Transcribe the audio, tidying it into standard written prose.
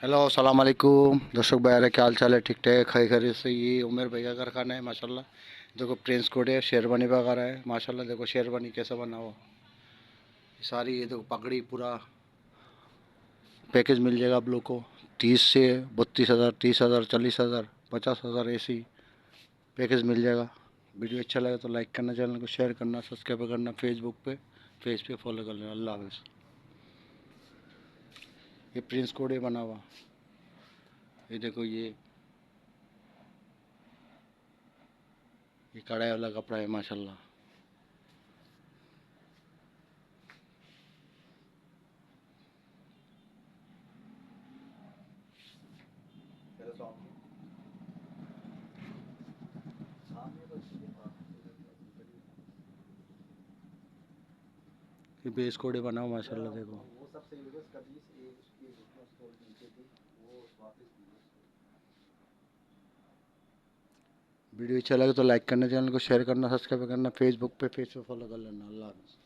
Hello अस्सलाम वालेकुम दर्शक भाई, क्या हाल चाल है? ठीक ठाक खै खैरियत से। ये उमेर भैया का खाना है माशाल्लाह। देखो प्रिंस कोड है, शेरवानी वगैरह है माशाल्लाह। देखो शेरवानी कैसा बना हुआ, सारी ये देखो पगड़ी पूरा पैकेज मिल जाएगा आप लोग को। 30 से 32 हज़ार, 30 हज़ार, 40 हज़ार, 50 हज़ार ऐसी पैकेज मिल जाएगा। वीडियो अच्छा लगे तो लाइक करना, चैनल को शेयर करना, सब्सक्राइब करना, फेसबुक पे पेज पे फॉलो कर लेना। अल्लाह हाफ़िज़। ये प्रिंस कोड है बना हुआ। ये देखो ये कढ़ाई वाला कपड़ा है माशाल्लाह। ये बेस कोड है बना हुआ माशाल्लाह। देखो वीडियो अच्छा लगे तो लाइक करना, चैनल को शेयर करना, सब्सक्राइब करना, फेसबुक पे पेज पे फॉलो कर लेना। अल्लाह हाफ़िज़।